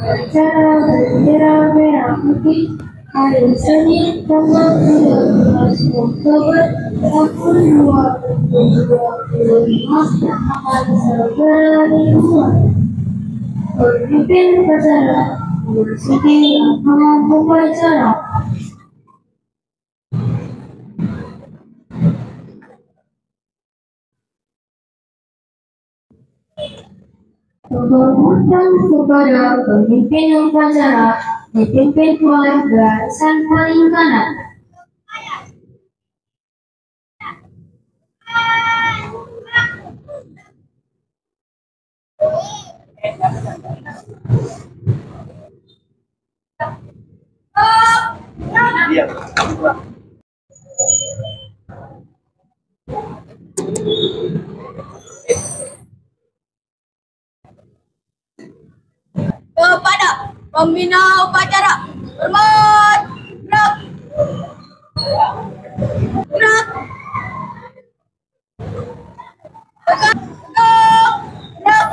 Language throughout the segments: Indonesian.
Upacara bendera merah putih hari Senin tanggal 13 Oktober tahun 2025 akan segera dimulai. Pemimpin upacara Siti Rahman upacara. Memohon kepada pemimpin upacara dipimpin oleh barisan paling kanan. Kepada pembina upacara, hormat, gerak, gerak, tegak, gerak.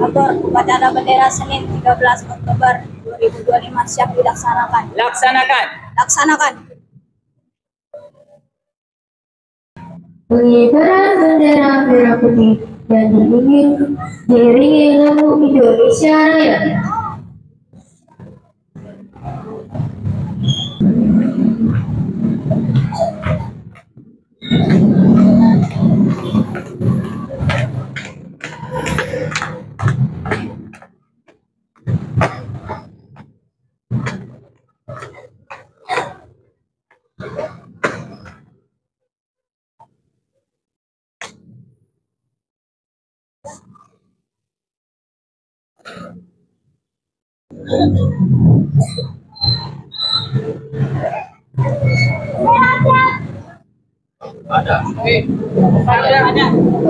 Atur upacara bendera Senin 13 Oktober 2025 siap dilaksanakan. Laksanakan. Pengibaran bendera merah putih dan diiringi lagu Indonesia Raya.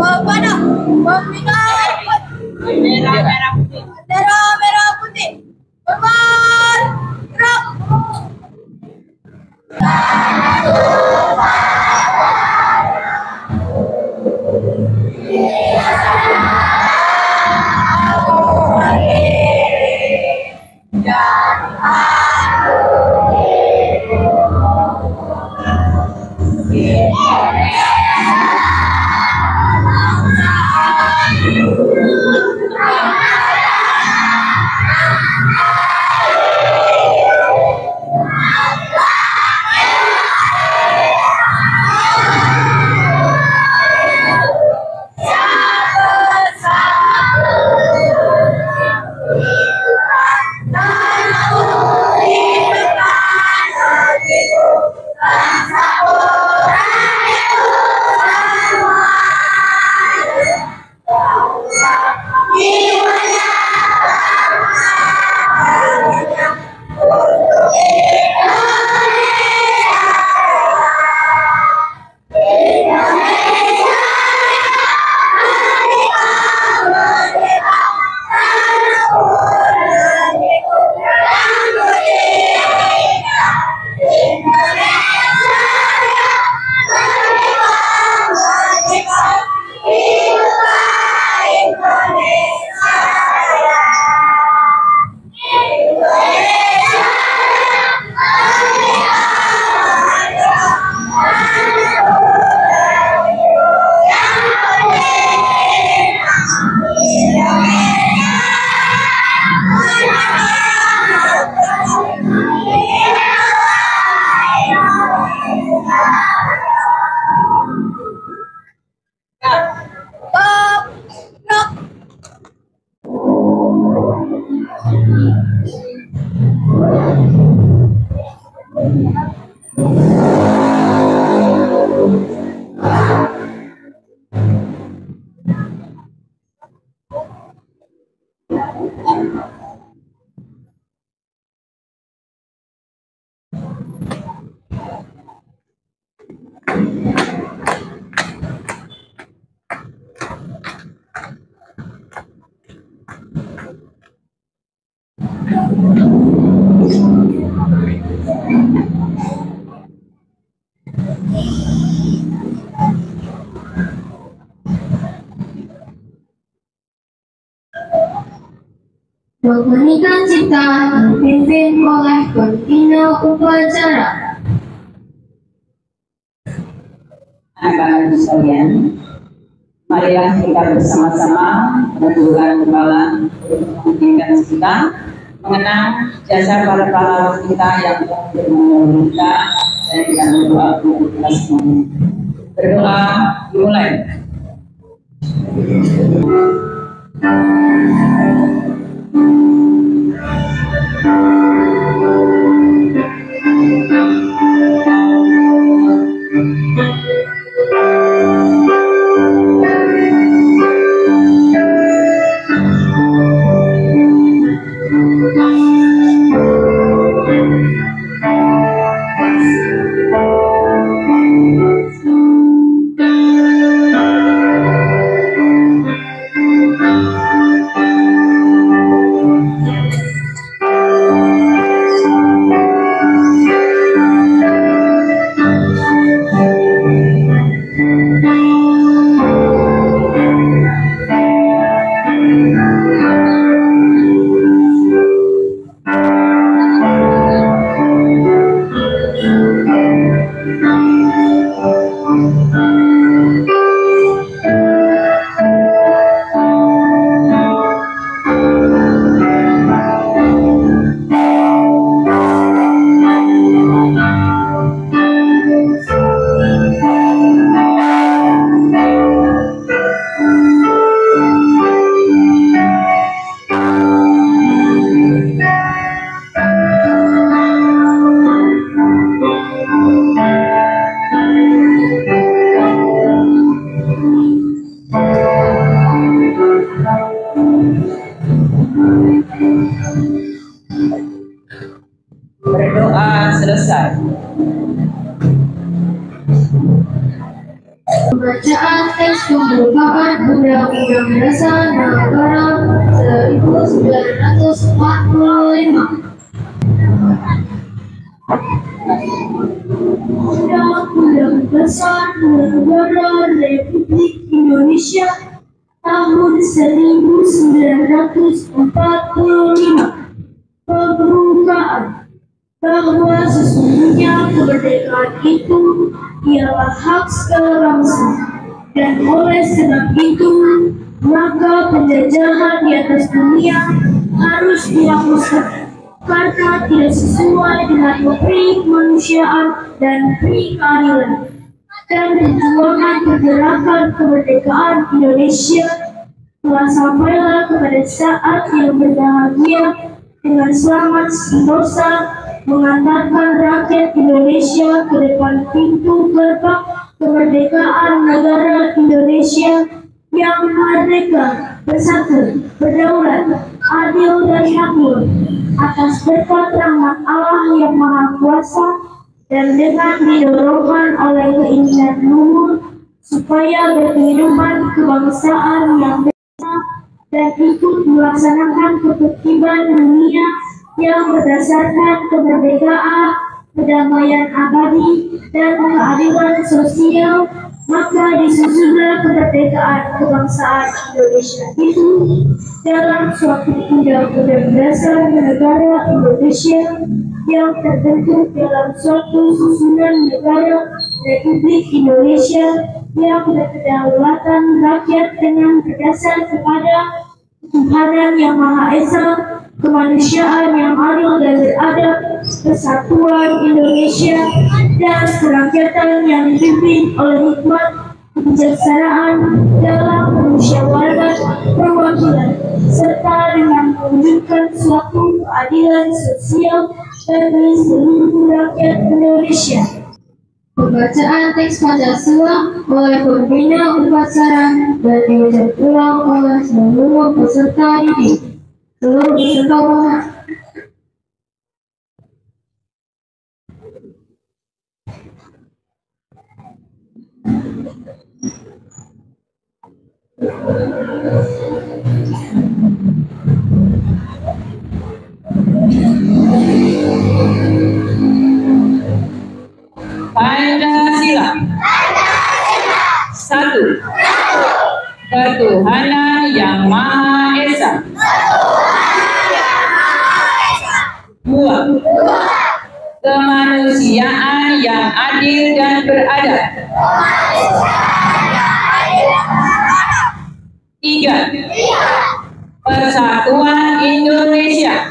Kepada pembina bendera merah putih, hormat, gerak. Menghenikan cipta dipimpin oleh pembina upacara. Anak-anak sekalian, marilah kita bersama-sama menundukkan kepala menghentikan kita, mengenang jasa para pahlawan kita yang telah menolong kita, dan kita berdoa untuk kita semuanya. Berdoa dimulai. Berdoa selesai. Pembacaan teks pembukaan Undang-Undang Dasar Negara 1945. Undang-Undang Dasar Negara Republik Indonesia tahun 1945. Pembukaan bahwa sesungguhnya kemerdekaan itu ialah hak segala bangsa, dan oleh sebab itu maka penjajahan di atas dunia harus dihapuskan karena tidak sesuai dengan peri kemanusiaan dan peri keadilan, dan perjuangan pergerakan kemerdekaan Indonesia telah sampailah kepada saat yang berbahagia dengan selamat sentosa mengantarkan rakyat Indonesia ke depan pintu gerbang kemerdekaan negara Indonesia yang merdeka, bersatu, berdaulat, adil dan makmur atas berkat rahmat Allah yang Maha Kuasa, dan dengan didorongkan oleh keinginan luhur supaya berkehidupan kebangsaan yang bersama dan ikut melaksanakan ketertiban dunia yang berdasarkan kemerdekaan, kedamaian abadi, dan keadilan sosial, maka disusunlah kemerdekaan kebangsaan Indonesia itu dalam suatu undang-undang dasar negara Indonesia yang terbentuk dalam suatu susunan negara Republik Indonesia yang berkedaulatan rakyat dengan berdasar kepada ketuhanan yang Maha Esa, kemanusiaan yang adil dan beradab, kesatuan Indonesia, dan kerakyatan yang dipimpin oleh hikmat kebijaksanaan dalam permusyawaratan perwakilan, serta dengan mewujudkan suatu keadilan sosial bagi seluruh rakyat Indonesia. Pembacaan teks Pancasila oleh pembina upacara dan diucap ulang oleh seluruh peserta didik. Seluruh peserta mohon. Pancasila. Satu. Ketuhanan yang Maha Esa. 2. Kemanusiaan yang adil dan beradab. 3. Persatuan Indonesia.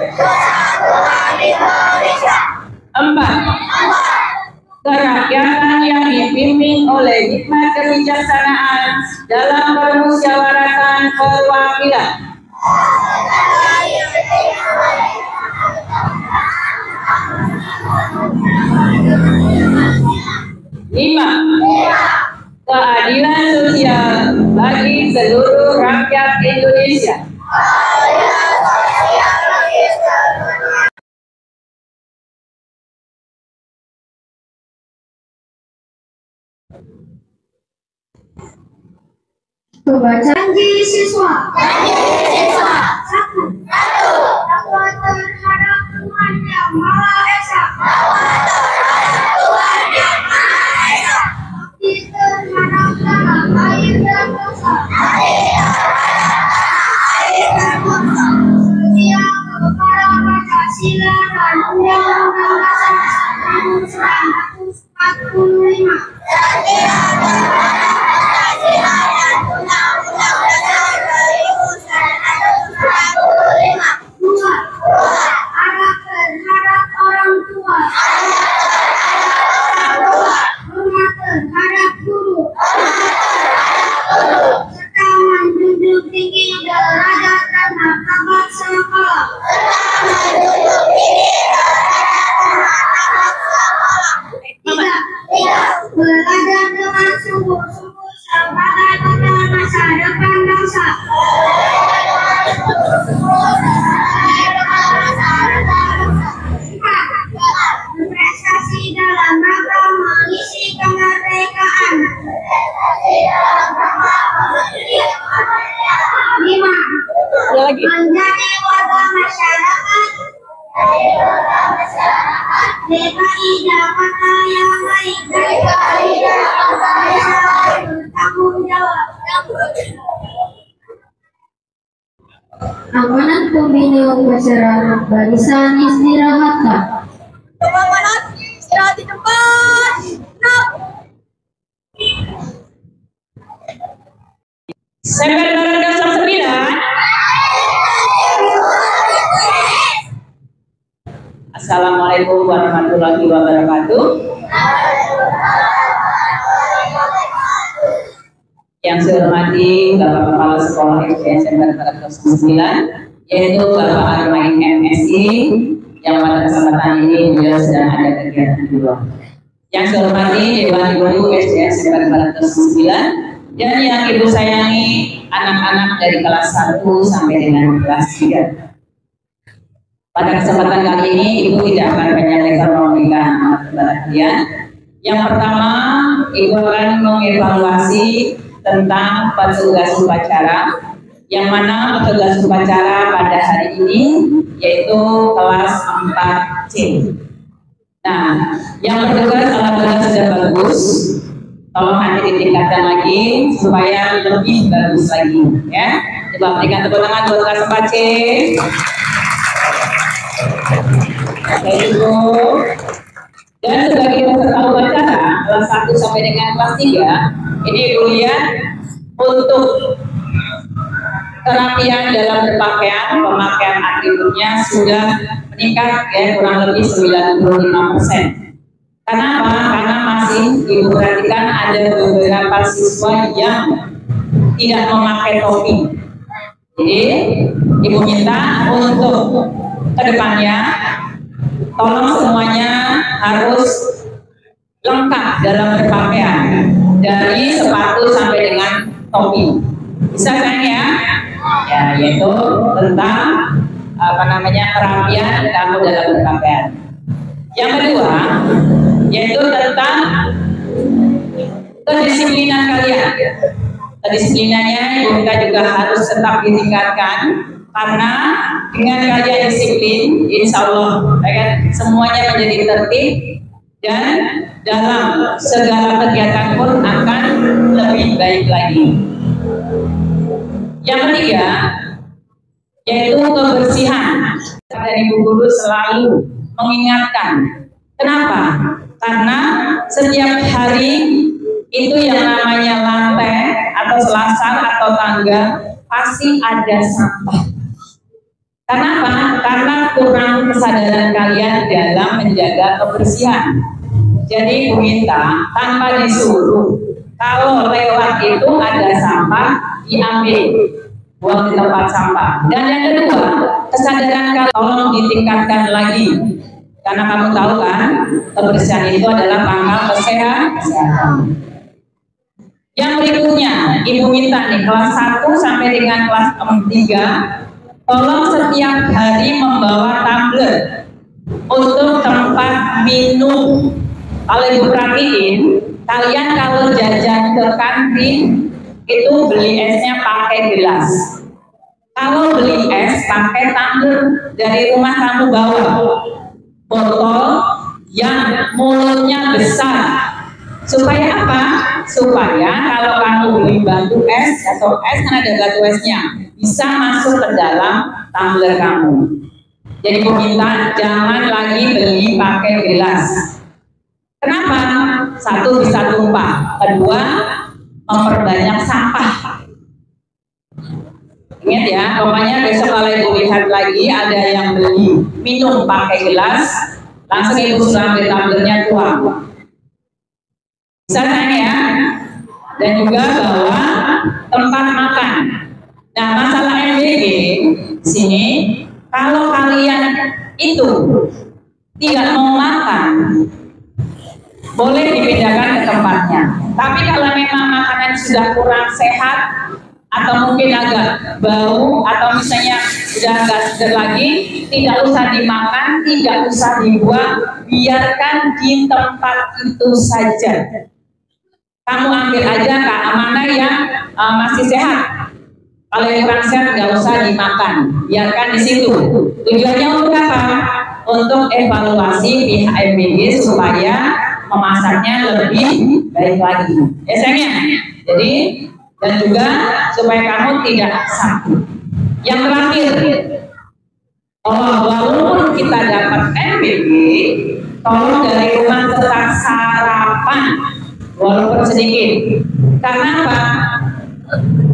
4. Kerakyatan yang dipimpin oleh hikmat kebijaksanaan dalam permusyawaratan perwakilan. 5. Keadilan sosial bagi seluruh rakyat Indonesia. Pembacaan janji siswa. Satu. Takwa terhadap Tuhan Yang Maha Esa. Bakti terhadap tanah, air dan bangsa. Setia kepada Pancasila dan Undang-Undang Dasar 1945. Belajar dengan sungguh-sungguh sebagai bekal masa depan bangsa. Berprestasi dalam rangka mengisi kemerdekaan. 5. Menjadi warga masyarakat DKI Jakarta yang baik, bertanggung jawab. Amanat pembina upacara barisan istirahatkan. Amanat istirahat di tempat. Semper barang dasar 9. Assalamualaikum warahmatullahi wabarakatuh. Yang saya hormati Bapak Kepala Sekolah SDN Semper 9, yaitu Bapak Armain MSI, yang pada kesempatan ini beliau sedang ada kegiatan di luar. Yang saya hormati Dewan Guru SDN Semper 9, dan yang Ibu sayangi anak-anak dari kelas 1 sampai dengan kelas 3. Pada kesempatan kali ini, Ibu tidak akan banyak lebar memberikan amanat kepada kalian. Yang pertama, Ibu akan mengevaluasi tentang petugas upacara, yang mana petugas upacara pada hari ini yaitu kelas 4C. Nah, yang petugas alhamdulillah sudah bagus. Tolong nanti ditingkatkan lagi supaya lebih bagus lagi, ya. Coba berikan tepuk tangan buat kelas 4C. Ibu. Dan sebagai peserta upacara kelas 1 sampai dengan kelas 3, ini Ibu lihat untuk kerapian dalam berpakaian, pemakaian atributnya sudah meningkat ya kurang lebih 95%. Kenapa? Karena masih Ibu perhatikan ada beberapa siswa yang tidak memakai topi. Jadi Ibu minta untuk kedepannya tolong semuanya harus lengkap dalam berpakaian, dari sepatu sampai dengan topi. Bisa kan ya? Ya, yaitu tentang kerapian kamu dalam berpakaian. Yang kedua, yaitu tentang kedisiplinan kalian. Kedisiplinannya juga harus tetap ditingkatkan, karena dengan kalian disiplin, insya Allah semuanya menjadi tertib dan dalam segala kegiatan pun akan lebih baik lagi. Yang ketiga, yaitu kebersihan. dari ibu guru selalu mengingatkan. Kenapa? Karena setiap hari itu yang namanya lantai atau selasar atau tangga pasti ada sampah. Kenapa? Karena kurang kesadaran kalian dalam menjaga kebersihan. Jadi Bu minta tanpa disuruh, kalau lewat itu ada sampah diambil, buang di tempat sampah. Dan yang kedua, kesadaran kalian tolong ditingkatkan lagi. Karena kamu tahu kan, kebersihan itu adalah pangkal kesehatan. Yang berikutnya, Ibu minta nih kelas 1 sampai dengan kelas 3, tolong setiap hari membawa tumbler untuk tempat minum. Kalau Ibu perhatiin, kalian kalau jajan ke kantin itu beli esnya pakai gelas. Kalau beli es pakai tumbler, dari rumah kamu bawa botol yang mulutnya besar. Supaya apa? Supaya kalau kamu beli batu es atau es kan ada batu esnya, bisa masuk ke dalam tumbler kamu. Jadi peminta jangan lagi beli pakai gelas. Kenapa? Satu, bisa tumpah. Kedua, memperbanyak sampah. Ingat ya, pokoknya besok kalau Ibu lihat lagi ada yang beli minum pakai gelas, langsung Ibu suruh ambil tumblernya tuang. Bisa kan ya? Dan juga bawa tempat makan. Nah, masalah MBG sini, kalau kalian itu tidak mau makan, boleh dipindahkan ke tempatnya. Tapi kalau memang makanan sudah kurang sehat atau mungkin agak bau atau misalnya sudah nggak segar lagi, tidak usah dimakan, tidak usah dibuang, biarkan di tempat itu saja. Kamu ambil aja Kak, mana yang masih sehat. Kalau yang kurang sehat nggak usah dimakan, biarkan di situ. Tujuannya untuk apa? Untuk evaluasi pihak MBG supaya memasaknya lebih baik lagi. Ya sayangnya. Jadi dan juga supaya kamu tidak sakit. Yang terakhir, walaupun kita dapat MBG, tolong dari rumah tetap sarapan walaupun sedikit. Karena apa?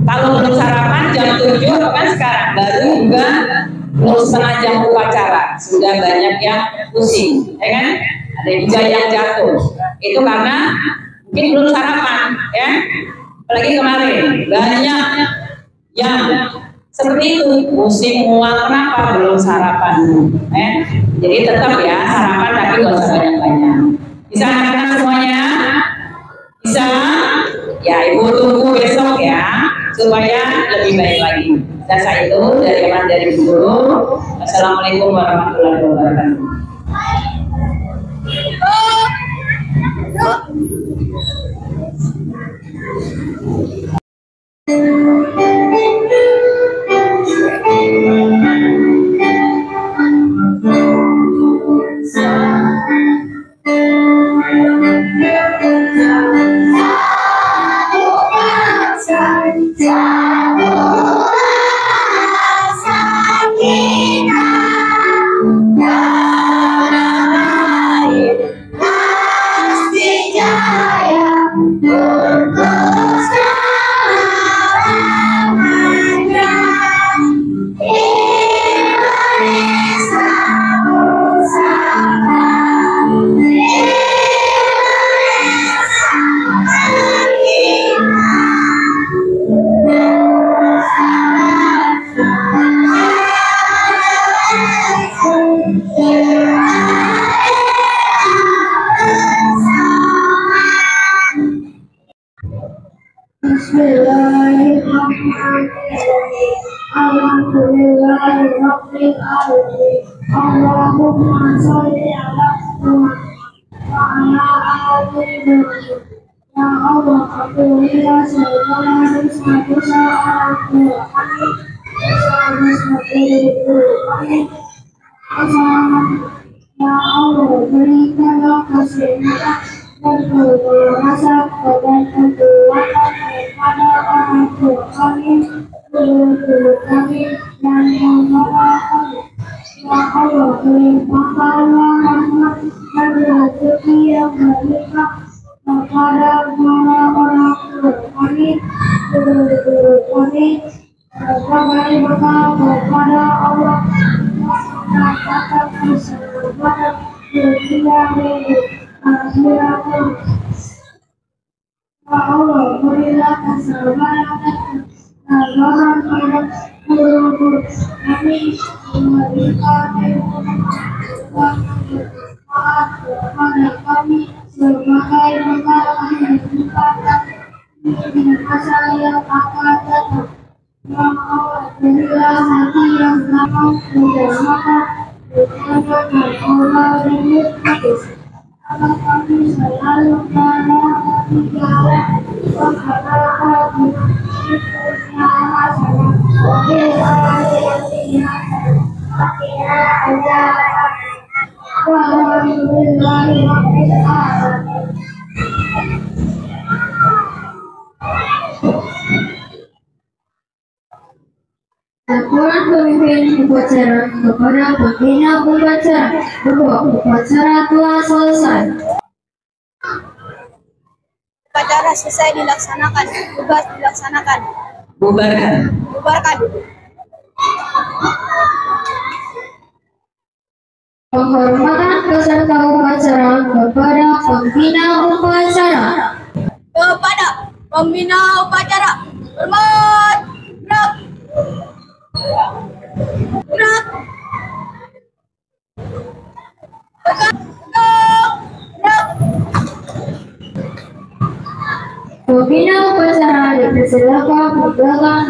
Kalau belum sarapan jam 7 kan sekarang baru juga belum setengah jam upacara, sudah banyak yang pusing, ya kan? Ada juga yang jatuh. Itu karena mungkin belum sarapan, ya. Apalagi kemarin banyak yang seperti itu, pusing, mual, kenapa belum sarapan? Jadi tetap ya sarapan, tapi nggak usah banyak-banyak. Bisa anak-anak semuanya? Bisa? Ya Ibu tunggu besok ya, supaya lebih baik lagi. Saya itu dari guru. Assalamualaikum warahmatullahi wabarakatuh. Bismillahirrahmanirrahim. Alhamdulillahirabbil alamin. Allahumma sholli ala Muhammad wa ala ali Muhammad. Ya Allah, apabila segala dosa-dosa aku ampuni, dosa-dosa diriku ampuni. Ya Allah, berikanlah kesembuhan dan keluasan dan kekuatan kepada orang tua kami, guru-guru kami, dan mama kami. Ya Allah, limpahkanlah rahmat dan rezeki yang berlimpah kepada orang-orang tua kami, guru-guru kami, sebagai bekal kepada Allah mendapatkan keselamatan dunia dan akhirat. Ya Allah, berilah kesabaran dan kesabaran pada guru-guru kami, memberikan ilmu maaf kepada kami sebagai bekal kehidupan di masa yang akan datang. Ya Allah, berilah hati yang gampang mendermakan bertanya dan Allah rindu agar kami selalu dalam jalan kebenaran di dunia hasanah wa fil akhirati hasanah wa qina adzabannar. Walhamdulillahi rabbil alamin. Laporan pemimpin upacara kepada pembina upacara bahwa upacara telah selesai. Upacara selesai dilaksanakan. Tugas dilaksanakan. Bubarkan. Bubarkan. Penghormatan peserta upacara kepada pembina upacara. Kepada pembina upacara. Hormat. Gerak. Gerak. Tegak. Gerak. Pembina upacara dipersilakan mempegang